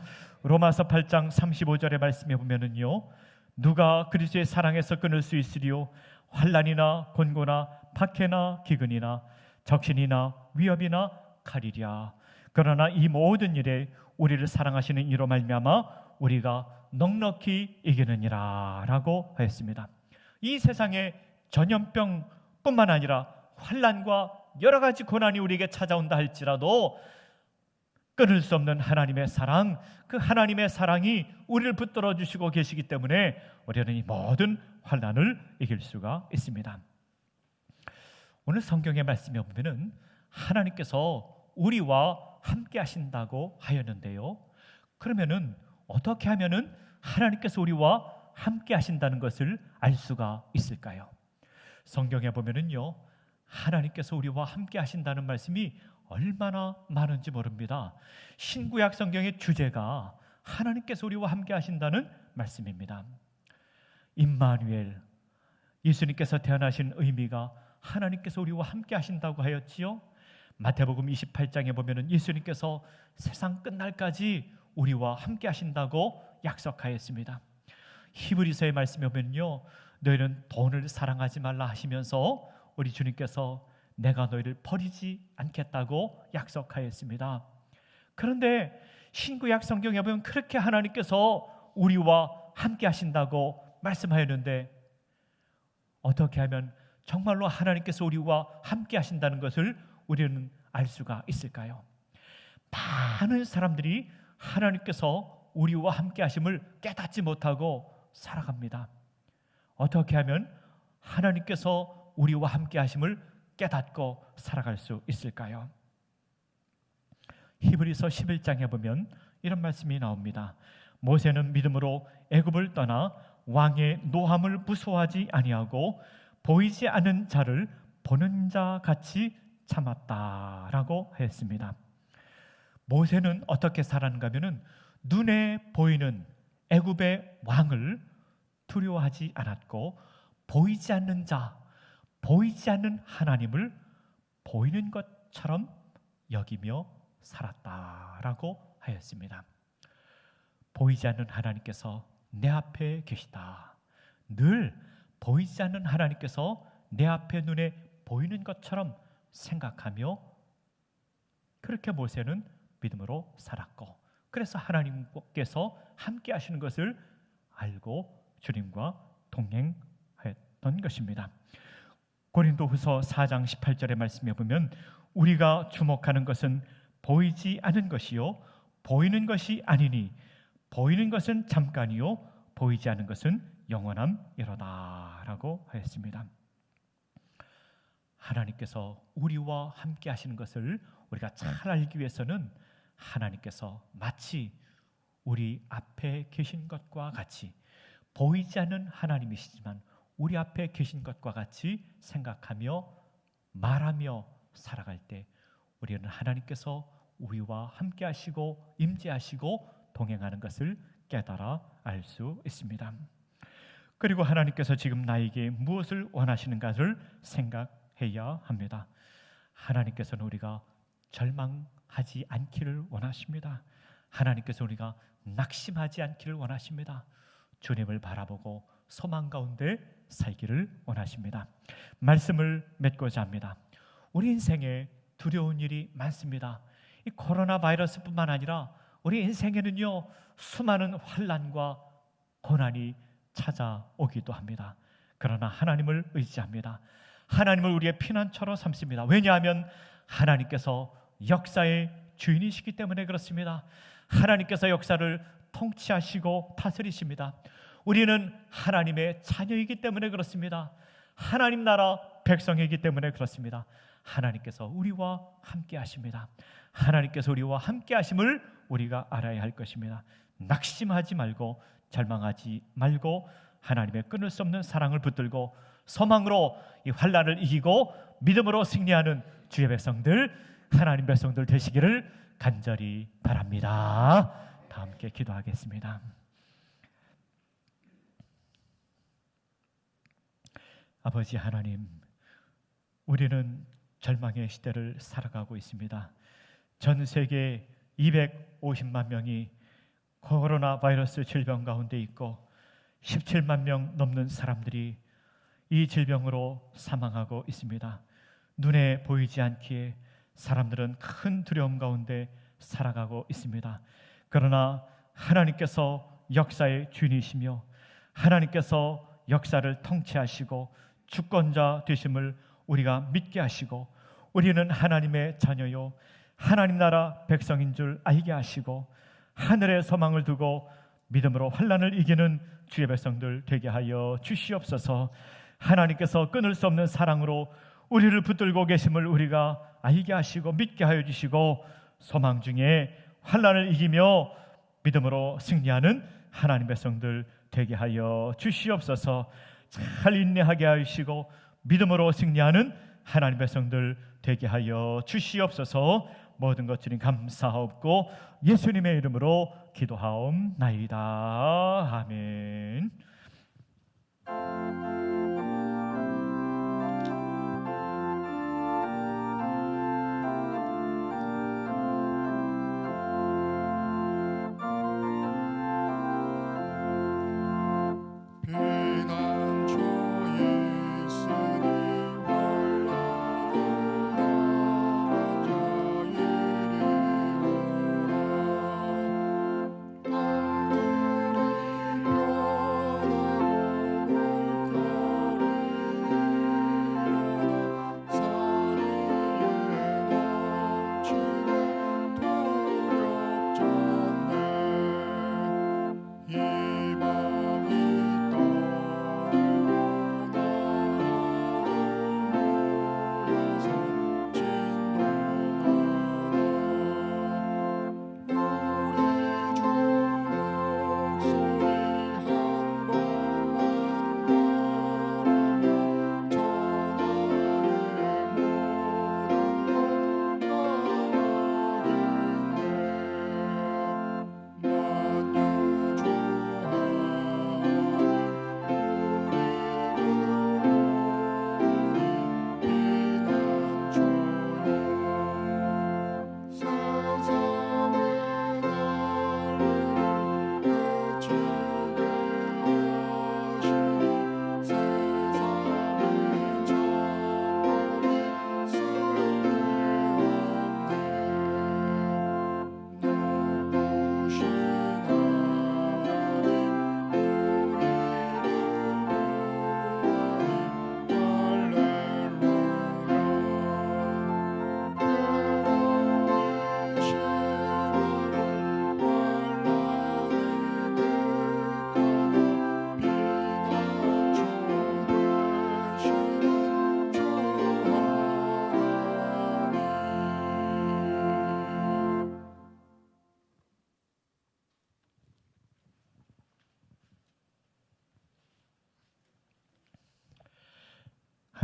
로마서 8장 35절의 말씀에 보면은요, 누가 그리스도의 사랑에서 끊을 수 있으리요? 환난이나 곤고나 박해나 기근이나 적신이나 위협이나 칼이랴. 그러나 이 모든 일에 우리를 사랑하시는 이로 말미암아 우리가 넉넉히 이기느니라 라고 하였습니다. 이 세상에 전염병뿐만 아니라 환난과 여러 가지 고난이 우리에게 찾아온다 할지라도 끊을 수 없는 하나님의 사랑, 그 하나님의 사랑이 우리를 붙들어 주시고 계시기 때문에 우리는 이 모든 환난을 이길 수가 있습니다. 오늘 성경의 말씀에 보면은 하나님께서 우리와 함께 하신다고 하였는데요, 그러면은 어떻게 하면은 하나님께서 우리와 함께 하신다는 것을 알 수가 있을까요? 성경에 보면은요, 하나님께서 우리와 함께 하신다는 말씀이 얼마나 많은지 모릅니다. 신구약 성경의 주제가 하나님께서 우리와 함께 하신다는 말씀입니다. 임마누엘, 예수님께서 태어나신 의미가 하나님께서 우리와 함께 하신다고 하였지요. 마태복음 28장에 보면은 예수님께서 세상 끝날까지 우리와 함께 하신다고 약속하였습니다. 히브리서의 말씀에 보면요, 너희는 돈을 사랑하지 말라 하시면서 우리 주님께서 내가 너희를 버리지 않겠다고 약속하였습니다. 그런데 신구약 성경에 보면 그렇게 하나님께서 우리와 함께 하신다고 말씀하였는데 어떻게 하면 정말로 하나님께서 우리와 함께 하신다는 것을 우리는 알 수가 있을까요? 많은 사람들이 하나님께서 우리와 함께 하심을 깨닫지 못하고 살아갑니다. 어떻게 하면 하나님께서 우리와 함께 하심을 깨닫고 살아갈 수 있을까요? 히브리서 11장에 보면 이런 말씀이 나옵니다. 모세는 믿음으로 애굽을 떠나 왕의 노함을 무서워하지 아니하고 보이지 않는 자를 보는 자 같이 참았다라고 했습니다. 모세는 어떻게 살았는가 하면은 눈에 보이는 애굽의 왕을 두려워하지 않았고 보이지 않는 자, 보이지 않는 하나님을 보이는 것처럼 여기며 살았다라고 하였습니다. 보이지 않는 하나님께서 내 앞에 계시다. 늘 보이지 않는 하나님께서 내 앞에 눈에 보이는 것처럼 생각하며 그렇게 모세는 믿음으로 살았고, 그래서 하나님께서 함께 하시는 것을 알고 주님과 동행했던 것입니다. 고린도후서 4장 18절의 말씀에 보면 우리가 주목하는 것은 보이지 않은 것이요 보이는 것이 아니니 보이는 것은 잠깐이요 보이지 않은 것은 영원함이로다라고 하였습니다. 하나님께서 우리와 함께 하시는 것을 우리가 잘 알기 위해서는 하나님께서 마치 우리 앞에 계신 것과 같이 보이지 않는 하나님이시지만 우리 앞에 계신 것과 같이 생각하며 말하며 살아갈 때 우리는 하나님께서 우리와 함께 하시고 임재하시고 동행하는 것을 깨달아 알 수 있습니다. 그리고 하나님께서 지금 나에게 무엇을 원하시는가를 생각해야 합니다. 하나님께서는 우리가 절망하지 않기를 원하십니다. 하나님께서 우리가 낙심하지 않기를 원하십니다. 주님을 바라보고 소망 가운데 살기를 원하십니다. 말씀을 맺고자 합니다. 우리 인생에 두려운 일이 많습니다. 이 코로나 바이러스뿐만 아니라 우리 인생에는요 수많은 환난과 고난이 찾아오기도 합니다. 그러나 하나님을 의지합니다. 하나님을 우리의 피난처로 삼습니다. 왜냐하면 하나님께서 역사의 주인이시기 때문에 그렇습니다. 하나님께서 역사를 통치하시고 다스리십니다. 우리는 하나님의 자녀이기 때문에 그렇습니다. 하나님 나라 백성이기 때문에 그렇습니다. 하나님께서 우리와 함께 하십니다. 하나님께서 우리와 함께 하심을 우리가 알아야 할 것입니다. 낙심하지 말고 절망하지 말고 하나님의 끊을 수 없는 사랑을 붙들고 소망으로 이 환난을 이기고 믿음으로 승리하는 주의 백성들, 하나님 백성들 되시기를 간절히 바랍니다. 다 함께 기도하겠습니다. 아버지 하나님, 우리는 절망의 시대를 살아가고 있습니다. 전 세계 250만 명이 코로나 바이러스 질병 가운데 있고 17만 명 넘는 사람들이 이 질병으로 사망하고 있습니다. 눈에 보이지 않기에 사람들은 큰 두려움 가운데 살아가고 있습니다. 그러나 하나님께서 역사의 주인이시며 하나님께서 역사를 통치하시고 주권자 되심을 우리가 믿게 하시고 우리는 하나님의 자녀요 하나님 나라 백성인 줄 알게 하시고 하늘의 소망을 두고 믿음으로 환난을 이기는 주의 백성들 되게 하여 주시옵소서. 하나님께서 끊을 수 없는 사랑으로 우리를 붙들고 계심을 우리가 알게 하시고 믿게 하여 주시고 소망 중에 환난을 이기며 믿음으로 승리하는 하나님 백성들 되게 하여 주시옵소서. 잘 인내하게 하시고 믿음으로 승리하는 하나님 백성들 되게 하여 주시옵소서. 모든 것 주님 감사하옵고 예수님의 이름으로 기도하옵나이다. 아멘.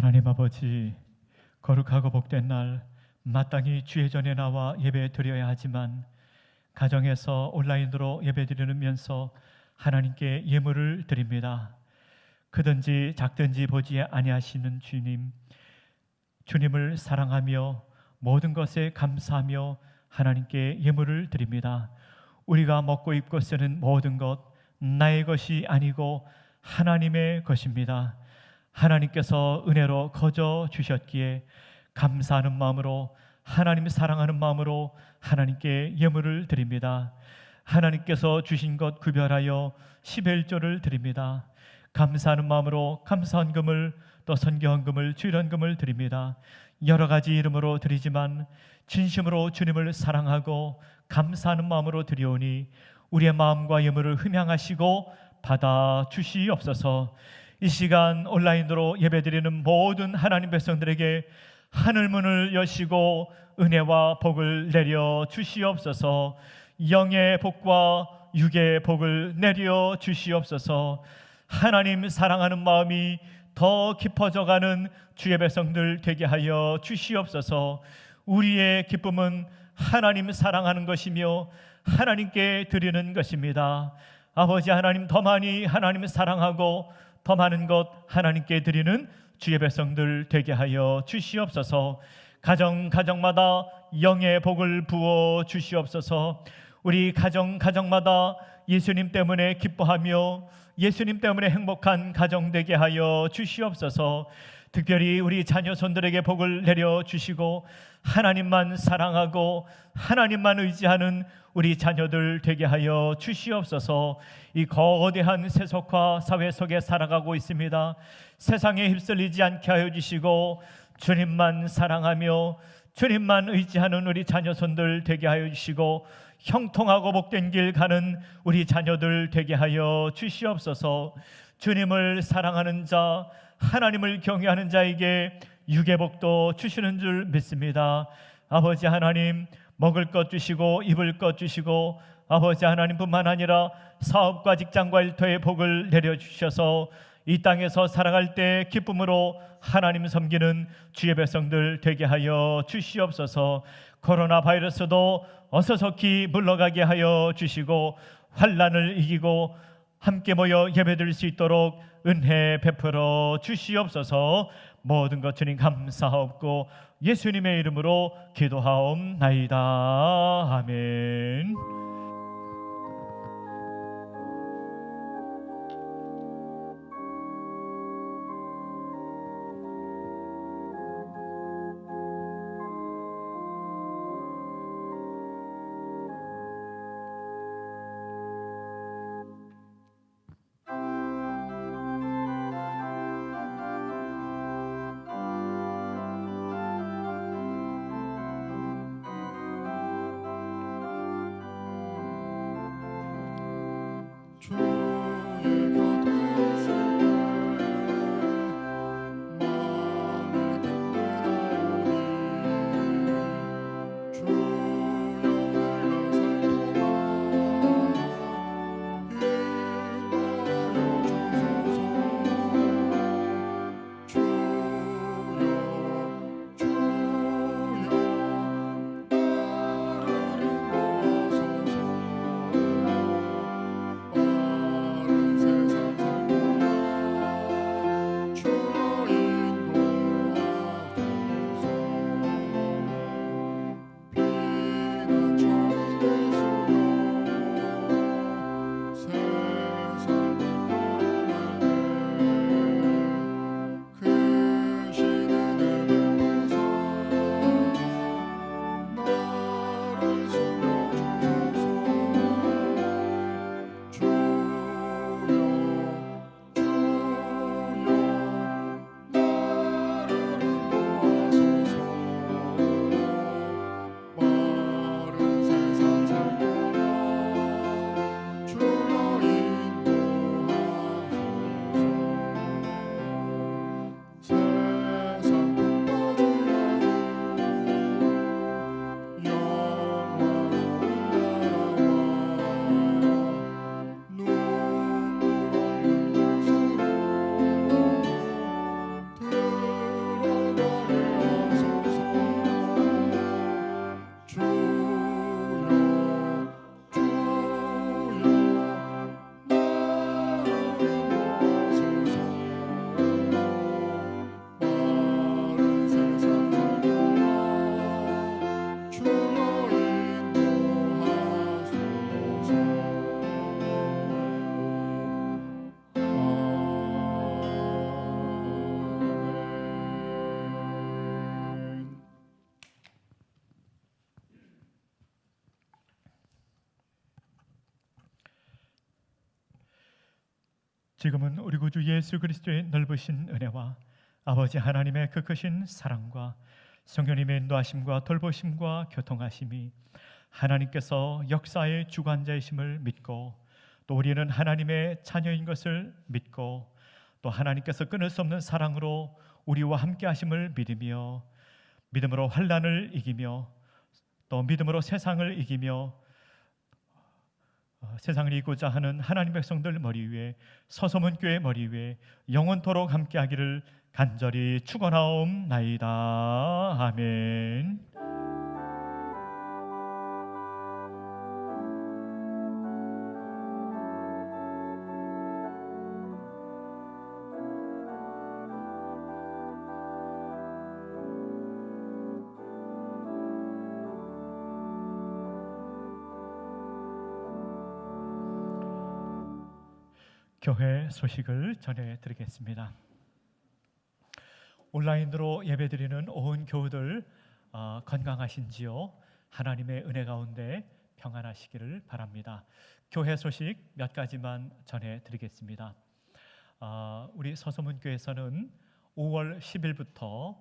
하나님 아버지, 거룩하고 복된 날 마땅히 주의 전에 나와 예배 드려야 하지만 가정에서 온라인으로 예배 드리면서 하나님께 예물을 드립니다. 크든지 작든지 보지 아니하시는 주님, 주님을 사랑하며 모든 것에 감사하며 하나님께 예물을 드립니다. 우리가 먹고 입고 쓰는 모든 것 나의 것이 아니고 하나님의 것입니다. 하나님께서 은혜로 거저 주셨기에 감사하는 마음으로 하나님 사랑하는 마음으로 하나님께 예물을 드립니다. 하나님께서 주신 것 구별하여 11조를 드립니다. 감사하는 마음으로 감사헌금을 또 선교헌금을 주일헌금을 드립니다. 여러 가지 이름으로 드리지만 진심으로 주님을 사랑하고 감사하는 마음으로 드리오니 우리의 마음과 예물을 흠양하시고 받아 주시옵소서. 이 시간 온라인으로 예배드리는 모든 하나님 백성들에게 하늘문을 여시고 은혜와 복을 내려 주시옵소서. 영의 복과 육의 복을 내려 주시옵소서. 하나님 사랑하는 마음이 더 깊어져가는 주의 백성들 되게 하여 주시옵소서. 우리의 기쁨은 하나님 사랑하는 것이며 하나님께 드리는 것입니다. 아버지 하나님, 더 많이 하나님을 사랑하고 더 많은 것 하나님께 드리는 주의 백성들 되게 하여 주시옵소서. 가정마다 영의 복을 부어 주시옵소서. 우리 가정마다 예수님 때문에 기뻐하며 예수님 때문에 행복한 가정 되게 하여 주시옵소서. 특별히 우리 자녀손들에게 복을 내려 주시고 하나님만 사랑하고 하나님만 의지하는 우리 자녀들 되게 하여 주시옵소서. 이 거대한 세속화 사회 속에 살아가고 있습니다. 세상에 휩쓸리지 않게 하여 주시고 주님만 사랑하며 주님만 의지하는 우리 자녀손들 되게 하여 주시고 형통하고 복된 길 가는 우리 자녀들 되게 하여 주시옵소서. 주님을 사랑하는 자, 하나님을 경외하는 자에게 육의 복도 주시는 줄 믿습니다. 아버지 하나님, 먹을 것 주시고 입을 것 주시고 아버지 하나님뿐만 아니라 사업과 직장과 일터의 복을 내려주셔서 이 땅에서 살아갈 때 기쁨으로 하나님 섬기는 주의 백성들 되게 하여 주시옵소서. 코로나 바이러스도 어서속히 물러가게 하여 주시고 환난을 이기고 함께 모여 예배드릴 수 있도록 은혜 베풀어 주시옵소서. 모든 것 주님 감사하옵고 예수님의 이름으로 기도하옵나이다. 아멘. 지금은 우리 구주 예수 그리스도의 넓으신 은혜와 아버지 하나님의 그 크신 사랑과 성령님의 인도하심과 돌보심과 교통하심이 하나님께서 역사의 주관자이심을 믿고 또 우리는 하나님의 자녀인 것을 믿고 또 하나님께서 끊을 수 없는 사랑으로 우리와 함께 하심을 믿으며 믿음으로 환난을 이기며 또 믿음으로 세상을 이기며 세상을 이기고자 하는 하나님 백성들 머리 위에 서소문 교회 머리 위에 영원토록 함께하기를 간절히 축원하옵나이다. 아멘. 교회 소식을 전해드리겠습니다. 온라인으로 예배드리는 온 교우들 건강하신지요? 하나님의 은혜 가운데 평안하시기를 바랍니다. 교회 소식 몇 가지만 전해드리겠습니다. 우리 서소문교회에서는 5월 10일부터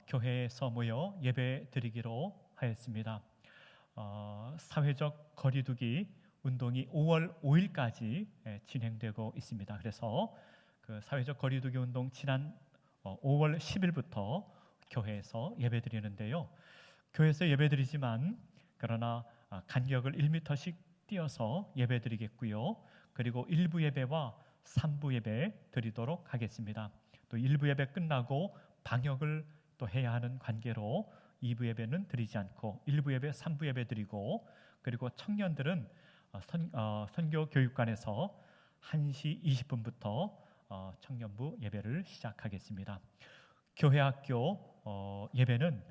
교회에서 모여 예배드리기로 하였습니다. 사회적 거리두기 운동이 5월 5일까지 진행되고 있습니다. 그래서 그 사회적 거리두기 운동 지난 5월 10일부터 교회에서 예배드리는데요. 교회에서 예배드리지만 그러나 간격을 1m씩 띄어서 예배드리겠고요. 그리고 1부 예배와 3부 예배 드리도록 하겠습니다. 또 1부 예배 끝나고 방역을 또 해야 하는 관계로 2부 예배는 드리지 않고 1부 예배, 3부 예배 드리고, 그리고 청년들은 선교교육관에서 1시 20분부터 청년부 예배를 시작하겠습니다. 교회 학교 예배는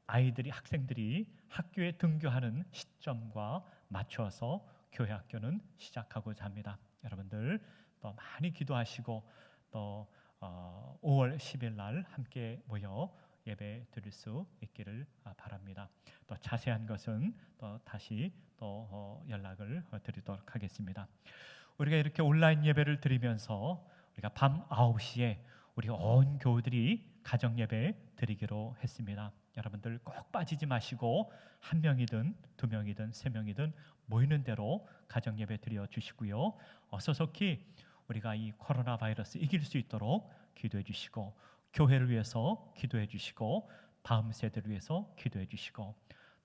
아이들이, 학생들이 학교에 등교하는 시점과 맞춰서 교회 학교는 시작하고자 합니다. 여러분들 또 많이 기도하시고 또 5월 10일 날 함께 모여 예배 드릴 수 있기를 바랍니다. 또 자세한 것은 또 다시 또 연락을 드리도록 하겠습니다. 우리가 이렇게 온라인 예배를 드리면서 우리가 밤 9시에 우리 온 교우들이 가정 예배 드리기로 했습니다. 여러분들 꼭 빠지지 마시고 한 명이든 두 명이든 세 명이든 모이는 대로 가정 예배 드려 주시고요. 어서속히 우리가 이 코로나 바이러스 이길 수 있도록 기도해 주시고, 교회를 위해서 기도해 주시고, 다음 세대를 위해서 기도해 주시고,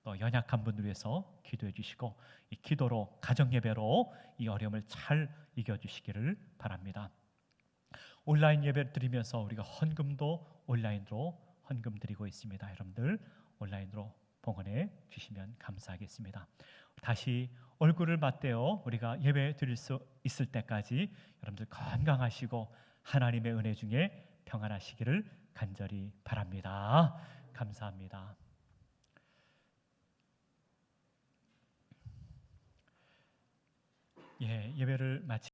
또 연약한 분들 위해서 기도해 주시고, 이 기도로, 가정 예배로 이 어려움을 잘 이겨 주시기를 바랍니다. 온라인 예배를 드리면서 우리가 헌금도 온라인으로 헌금 드리고 있습니다. 여러분들 온라인으로 봉헌해 주시면 감사하겠습니다. 다시 얼굴을 맞대어 우리가 예배 드릴 수 있을 때까지 여러분들 건강하시고 하나님의 은혜 중에 평안하시기를 간절히 바랍니다. 감사합니다. 예배를 마치